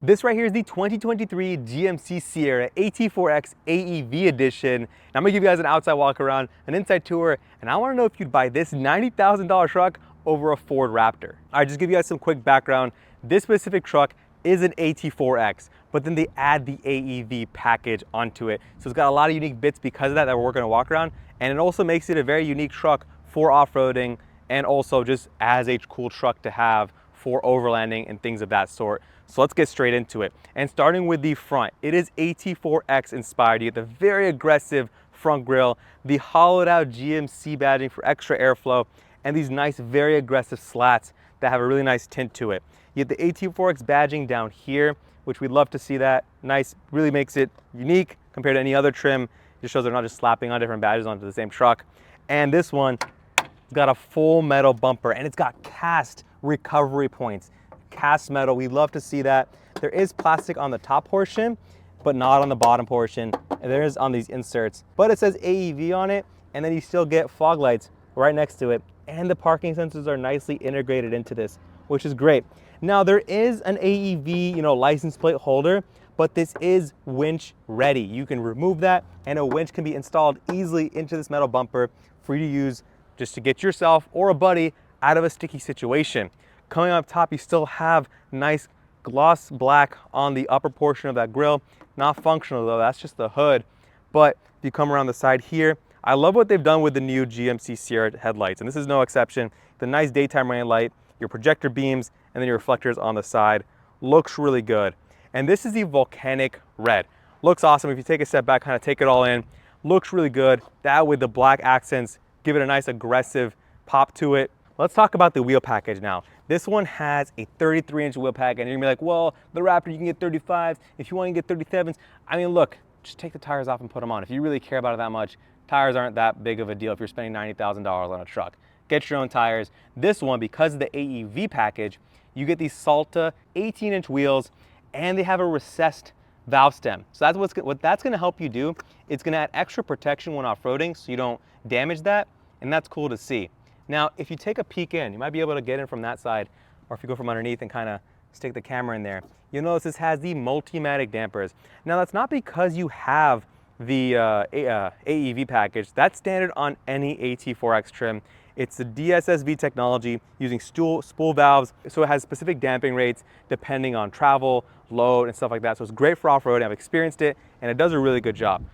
This right here is the 2023 GMC Sierra AT4X AEV edition. And I'm gonna give you guys an outside walk around, an inside tour, and I wanna know if you'd buy this $90,000 truck over a Ford Raptor. All right, just give you guys some quick background. This specific truck is an AT4X, but then they add the AEV package onto it. So it's got a lot of unique bits because of that we're gonna walk around. And it also makes it a very unique truck for off-roading and also just as a cool truck to have for overlanding and things of that sort. So let's get straight into it. And starting with the front, it is AT4X inspired. You get the very aggressive front grille, the hollowed out GMC badging for extra airflow, and these nice, very aggressive slats that have a really nice tint to it. You get the AT4X badging down here, which we'd love to see that. Nice, really makes it unique compared to any other trim. It just shows they're not just slapping on different badges onto the same truck. And this one, it's got a full metal bumper and it's got cast recovery points. Cast metal, we love to see that. There is plastic on the top portion, but not on the bottom portion. And there is on these inserts, but it says AEV on it, and then you still get fog lights right next to it. And the parking sensors are nicely integrated into this, which is great. Now there is an AEV, license plate holder, but this is winch ready. You can remove that and a winch can be installed easily into this metal bumper for you to use just to get yourself or a buddy out of a sticky situation. Coming up top, you still have nice gloss black on the upper portion of that grille. Not functional though, that's just the hood. But if you come around the side here, I love what they've done with the new GMC Sierra headlights, and this is no exception. The nice daytime running light, your projector beams, and then your reflectors on the side. Looks really good. And this is the volcanic red. Looks awesome. If you take a step back, kind of take it all in, looks really good. That with the black accents, give it a nice aggressive pop to it. Let's talk about the wheel package now. This one has a 33-inch wheel package, and you're gonna be like, well, the Raptor, you can get 35s. If you want, you can get 37s. I mean, look, just take the tires off and put them on. If you really care about it that much, tires aren't that big of a deal if you're spending $90,000 on a truck. Get your own tires. This one, because of the AEV package, you get these Salta 18-inch wheels, and they have a recessed valve stem. So that's what that's gonna help you do. It's gonna add extra protection when off-roading so you don't damage that, and that's cool to see. Now, if you take a peek in, you might be able to get in from that side, or if you go from underneath and kind of stick the camera in there, you'll notice this has the multi-matic dampers. Now, that's not because you have the AEV package. That's standard on any AT4X trim. It's the DSSV technology using spool valves, so it has specific damping rates depending on travel, load, and stuff like that. So it's great for off-road. I've experienced it, and it does a really good job.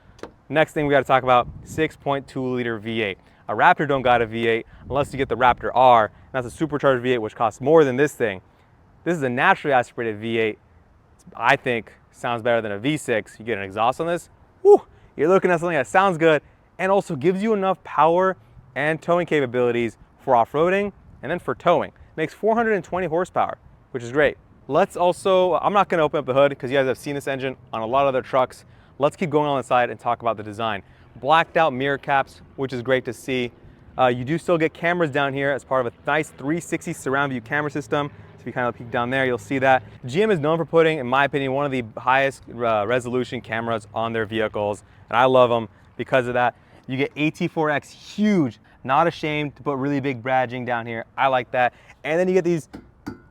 Next thing we got to talk about, 6.2-liter V8. A Raptor don't got a V8 unless you get the Raptor R, and that's a supercharged V8, which costs more than this thing. This is a naturally aspirated V8. I think sounds better than a V6. You get an exhaust on this, whew, you're looking at something that sounds good and also gives you enough power and towing capabilities for off-roading and then for towing. Makes 420 horsepower, which is great. Let's also, I'm not gonna open up the hood because you guys have seen this engine on a lot of other trucks. Let's keep going on the side and talk about the design. Blacked out mirror caps, which is great to see. You do still get cameras down here as part of a nice 360 surround view camera system. So if you kind of peek down there, you'll see that. GM is known for putting, in my opinion, one of the highest resolution cameras on their vehicles. And I love them because of that. You get AT4X huge, not ashamed to put really big badging down here. I like that. And then you get these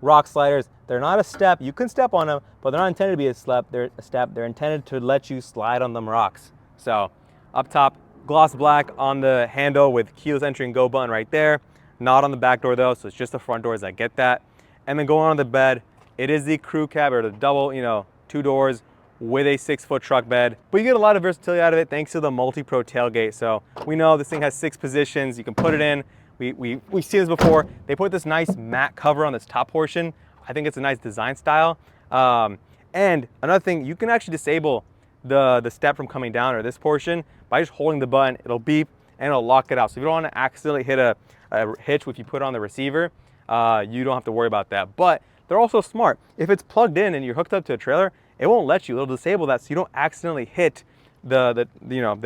rock sliders. They're not a step. You can step on them, but they're not intended to be a step. They're intended to let you slide on them rocks. So up top, gloss black on the handle with keyless entry and go button right there. Not on the back door though, so it's just the front doors that get that. And then going on the bed, it is the crew cab or the double, 2 doors with a 6-foot truck bed. But you get a lot of versatility out of it thanks to the multi-pro tailgate. So we know this thing has 6 positions. You can put it in. We've seen this before. They put this nice matte cover on this top portion. I think it's a nice design style. And another thing, you can actually disable the step from coming down or this portion by just holding the button. It'll beep and it'll lock it out. So if you don't want to accidentally hit a hitch if you put it on the receiver, you don't have to worry about that. But they're also smart. If it's plugged in and you're hooked up to a trailer, it won't let you. It'll disable that so you don't accidentally hit the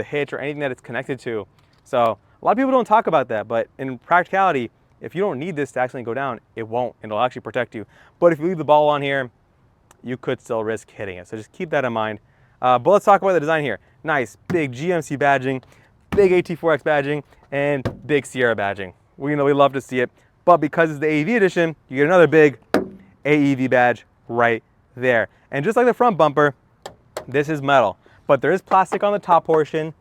hitch or anything that it's connected to. So a lot of people don't talk about that, but in practicality, if you don't need this to accidentally go down, it won't, and it'll actually protect you. But if you leave the ball on here, you could still risk hitting it. So just keep that in mind. But let's talk about the design here. Nice, big GMC badging, big AT4X badging, and big Sierra badging. We love to see it. But because it's the AEV edition, you get another big AEV badge right there. And just like the front bumper, this is metal, but there is plastic on the top portion,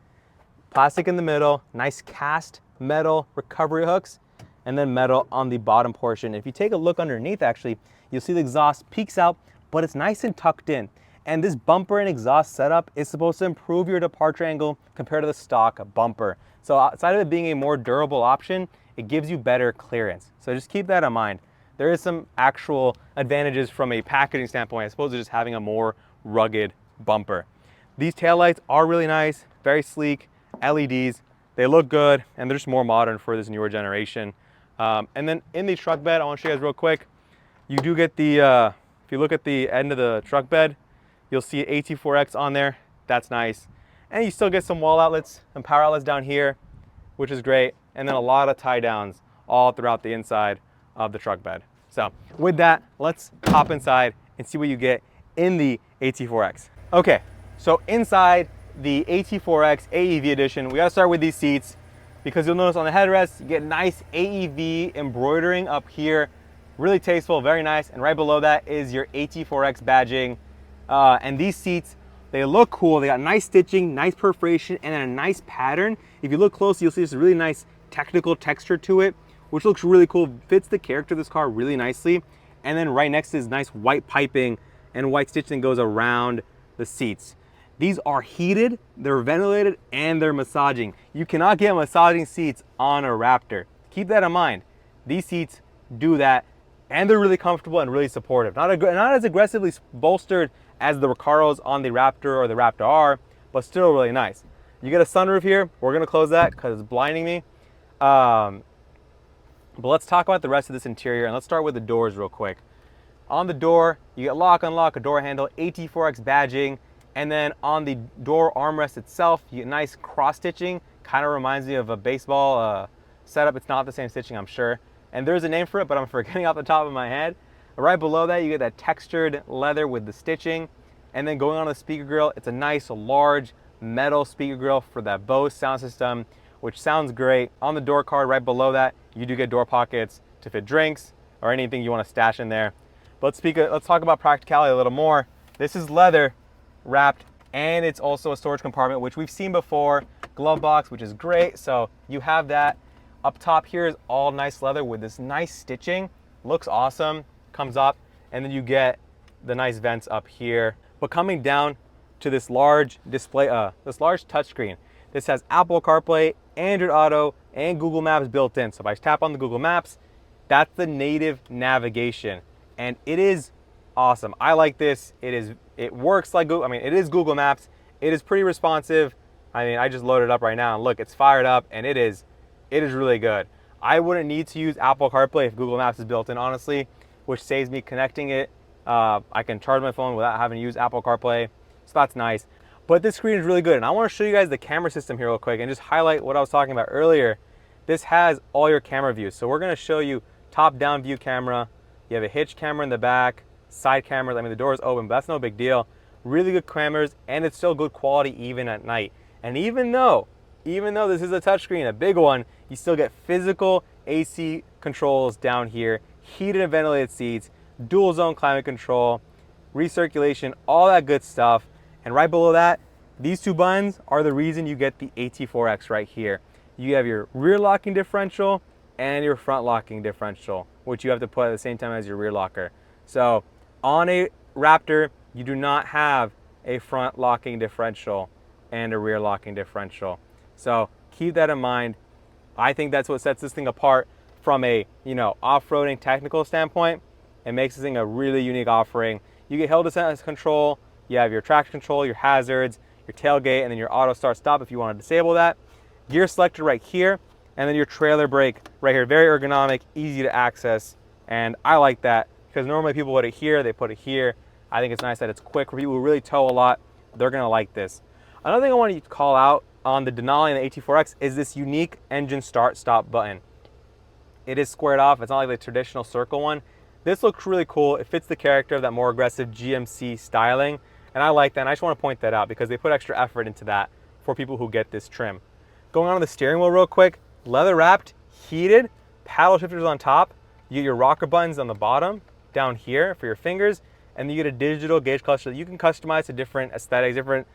plastic in the middle, nice cast metal recovery hooks, and then metal on the bottom portion. If you take a look underneath, actually, you'll see the exhaust peeks out, but it's nice and tucked in. And this bumper and exhaust setup is supposed to improve your departure angle compared to the stock bumper. So outside of it being a more durable option, it gives you better clearance. So just keep that in mind. There is some actual advantages from a packaging standpoint, as opposed to just having a more rugged bumper. These taillights are really nice, very sleek, LEDs. They look good, and they're just more modern for this newer generation. And then in the truck bed, I want to show you guys real quick. You do get the, if you look at the end of the truck bed, you'll see AT4X on there. That's nice. And you still get some wall outlets and power outlets down here, which is great. And then a lot of tie downs all throughout the inside of the truck bed. So with that, let's hop inside and see what you get in the AT4X. Okay, so inside the AT4X AEV edition, we gotta start with these seats, because you'll notice on the headrest, you get nice AEV embroidering up here. Really tasteful, very nice. And right below that is your AT4X badging. And these seats, they look cool. They got nice stitching, nice perforation, and then a nice pattern. If you look close, you'll see this really nice technical texture to it, which looks really cool. Fits the character of this car really nicely. And then right next to this nice white piping and white stitching goes around the seats. These are heated, they're ventilated, and they're massaging. You cannot get massaging seats on a Raptor. Keep that in mind. These seats do that, and they're really comfortable and really supportive. Not as aggressively bolstered as the Recaros on the Raptor or the Raptor R, but still really nice. You get a sunroof here. We're gonna close that because it's blinding me. But let's talk about the rest of this interior, and let's start with the doors real quick. On the door, you get lock, unlock, a door handle, AT4X badging, and then on the door armrest itself, you get nice cross stitching. Kind of reminds me of a baseball setup. It's not the same stitching, I'm sure. And there's a name for it, but I'm forgetting off the top of my head. Right below that, you get that textured leather with the stitching. And then going on the speaker grill, it's a nice large metal speaker grill for that Bose sound system, which sounds great. On the door card, right below that, you do get door pockets to fit drinks or anything you want to stash in there. But let's talk about practicality a little more. This is leather wrapped, and it's also a storage compartment, which we've seen before. Glove box, which is great. So you have that. Up top here is all nice leather with this nice stitching. Looks awesome. Comes up, and then you get the nice vents up here. But coming down to this large display, this large touchscreen. This has Apple CarPlay, Android Auto, and Google Maps built in. So if I tap on the Google Maps, that's the native navigation, and it is awesome. I like this. It works like Google. I mean, it is Google Maps. It is pretty responsive. I mean, I just loaded it up right now, and look, it's fired up, and it is really good. I wouldn't need to use Apple CarPlay if Google Maps is built in, honestly, which saves me connecting it. I can charge my phone without having to use Apple CarPlay, so that's nice. But this screen is really good, and I want to show you guys the camera system here real quick and just highlight what I was talking about earlier. This has all your camera views. So we're going to show you top-down view camera. You have a hitch camera in the back, side cameras. I mean, the door is open, but that's no big deal. Really good cameras, and it's still good quality even at night. And even though this is a touchscreen, a big one, you still get physical AC controls down here, heated and ventilated seats, dual zone climate control, recirculation, all that good stuff. And right below that, these two buttons are the reason you get the AT4X right here. You have your rear locking differential and your front locking differential, which you have to put at the same time as your rear locker. So on a Raptor, you do not have a front locking differential and a rear locking differential. So keep that in mind. I think that's what sets this thing apart from a, off-roading technical standpoint. It makes this thing a really unique offering. You get hill descent control, you have your traction control, your hazards, your tailgate, and then your auto start stop if you want to disable that. Gear selector right here, and then your trailer brake right here. Very ergonomic, easy to access, and I like that because normally people put it here, they put it here. I think it's nice that it's quick for people who really tow a lot. They're gonna like this. Another thing I want to call out on the Denali and the AT4X is this unique engine start stop button. It is squared off. It's not like the traditional circle one. This looks really cool. It fits the character of that more aggressive GMC styling, and I like that, and I just want to point that out because they put extra effort into that for people who get this trim. Going on to the steering wheel real quick, leather wrapped, heated, paddle shifters on top. You get your rocker buttons on the bottom down here for your fingers, and then you get a digital gauge cluster that you can customize to different aesthetics, different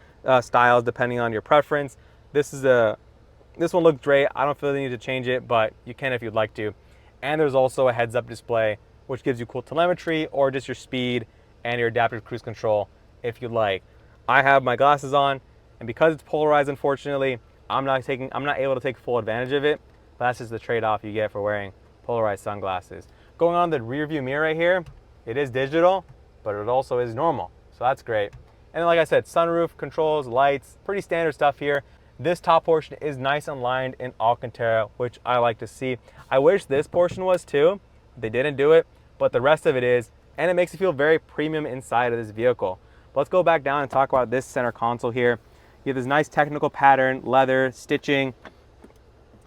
styles depending on your preference. This one looked great. I don't feel the need to change it, but you can if you'd like to. And there's also a heads-up display, which gives you cool telemetry or just your speed and your adaptive cruise control if you'd like. I have my glasses on, and because it's polarized, unfortunately, I'm not able to take full advantage of it. But that's just the trade-off you get for wearing polarized sunglasses. Going on the rear view mirror right here, it is digital, but it also is normal, so that's great. And then, like I said, sunroof, controls, lights, pretty standard stuff here. This top portion is nice and lined in Alcantara, which I like to see. I wish this portion was too. They didn't do it, but the rest of it is, and it makes you feel very premium inside of this vehicle. But let's go back down and talk about this center console here. You have this nice technical pattern, leather, stitching.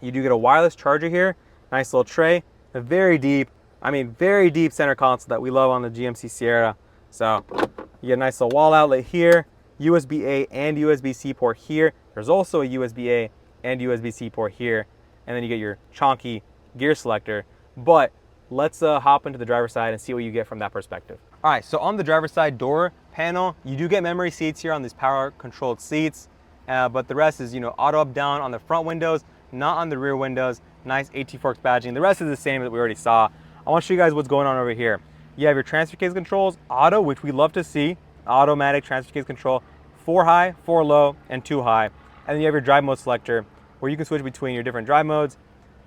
You do get a wireless charger here, nice little tray, a very deep center console that we love on the GMC Sierra. So you get a nice little wall outlet here, USB-A and USB-C port here. There's also a USB-A and USB-C port here, and then you get your chonky gear selector. But let's hop into the driver's side and see what you get from that perspective. All right, so on the driver's side door panel, you do get memory seats here on these power controlled seats, but the rest is, auto up down on the front windows, not on the rear windows. Nice AT4X badging. The rest is the same that we already saw. I want to show you guys what's going on over here. You have your transfer case controls, auto, which we love to see, automatic transfer case control, 4 high, 4 low, and 2 high. And then you have your drive mode selector where you can switch between your different drive modes.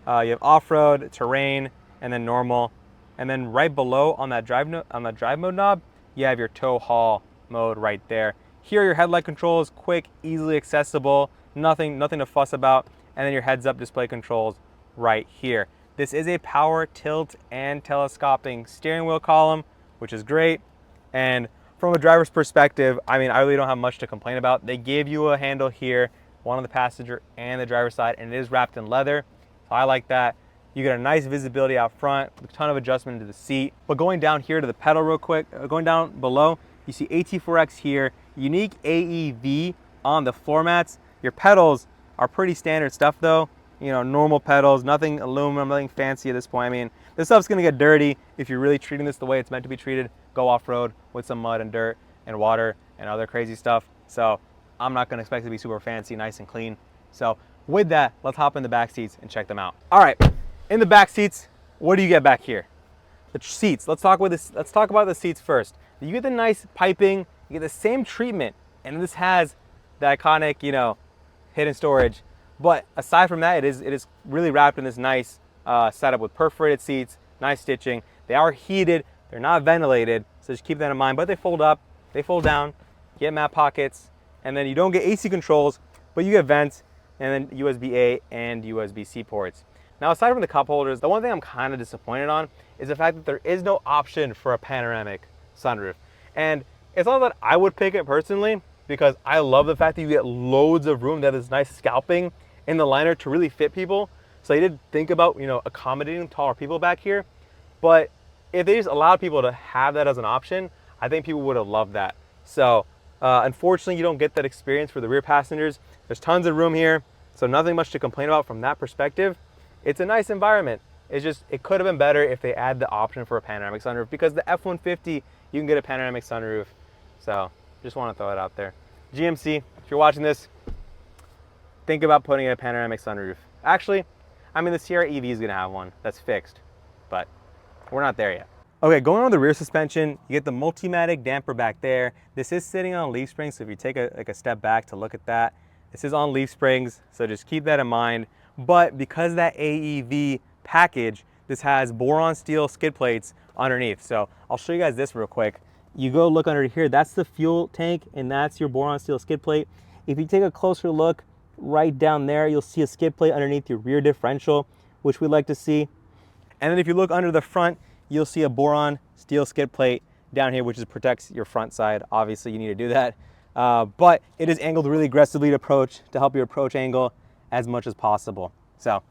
You have off-road, terrain, and then normal. And then right below on that drive mode knob, you have your tow haul mode right there. Here are your headlight controls, quick, easily accessible, nothing to fuss about. And then your heads-up display controls right here. This is a power tilt and telescoping steering wheel column, which is great. And from a driver's perspective, I really don't have much to complain about. They gave you a handle here, one on the passenger and the driver's side, and it is wrapped in leather. So I like that. You get a nice visibility out front, a ton of adjustment into the seat. But going down here to the pedal real quick, going down below, you see AT4X here, unique AEV on the floor mats. Your pedals are pretty standard stuff though. Normal pedals, nothing aluminum, nothing fancy at this point. This stuff's gonna get dirty if you're really treating this the way it's meant to be treated. Go off-road with some mud and dirt and water and other crazy stuff. So I'm not gonna expect it to be super fancy, nice and clean. So with that, let's hop in the back seats and check them out. All right, in the back seats, what do you get back here? The seats, let's talk about the seats first. You get the nice piping, you get the same treatment, and this has the iconic, hidden storage. But aside from that, it is really wrapped in this nice setup with perforated seats, nice stitching. They are heated, they're not ventilated, so just keep that in mind. But they fold up, they fold down, you get mat pockets, and then you don't get AC controls, but you get vents, and then USB-A and USB-C ports. Now, aside from the cup holders, the one thing I'm kind of disappointed on is the fact that there is no option for a panoramic sunroof. And it's not that I would pick it personally, because I love the fact that you get loads of room. They have this nice scalping in the liner to really fit people. So I did think about, accommodating taller people back here. But if they just allowed people to have that as an option, I think people would have loved that. So unfortunately, you don't get that experience for the rear passengers. There's tons of room here, so nothing much to complain about from that perspective. It's a nice environment. It's just, it could have been better if they add the option for a panoramic sunroof, because the F150, you can get a panoramic sunroof. So just want to throw it out there. GMC, if you're watching this, think about putting in a panoramic sunroof. Actually, the Sierra EV is gonna have one that's fixed, but we're not there yet. Okay, going on the rear suspension, you get the Multimatic damper back there. This is sitting on leaf springs, so if you take a step back to look at that, this is on leaf springs, so just keep that in mind. But because that AEV package, this has boron steel skid plates underneath. So I'll show you guys this real quick. You go look under here, that's the fuel tank, and that's your boron steel skid plate. If you take a closer look, right down there, you'll see a skid plate underneath your rear differential, which we like to see. And then if you look under the front, you'll see a boron steel skid plate down here, which protects your front side. Obviously, you need to do that. But it is angled really aggressively to help your approach angle as much as possible. So,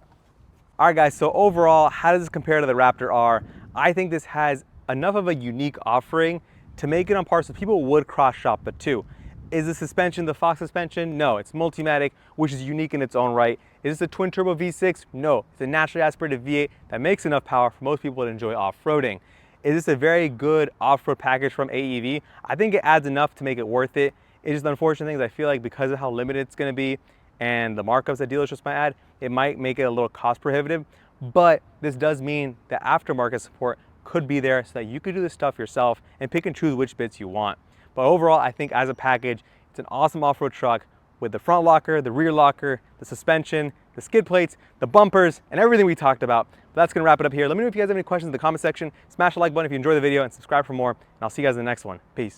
all right, guys, so overall, how does this compare to the Raptor R? I think this has enough of a unique offering to make it on par so people would cross shop the two. Is the suspension the Fox suspension? No, it's Multimatic, which is unique in its own right. Is this a twin turbo V6? No, it's a naturally aspirated V8 that makes enough power for most people to enjoy off-roading. Is this a very good off-road package from AEV? I think it adds enough to make it worth it. It's just the unfortunate thing is I feel like because of how limited it's gonna be and the markups that dealerships might add, it might make it a little cost prohibitive. But this does mean that aftermarket support could be there so that you could do this stuff yourself and pick and choose which bits you want. But overall, I think as a package, it's an awesome off-road truck with the front locker, the rear locker, the suspension, the skid plates, the bumpers, and everything we talked about. But that's gonna wrap it up here. Let me know if you guys have any questions in the comment section. Smash the like button if you enjoyed the video and subscribe for more. And I'll see you guys in the next one. Peace.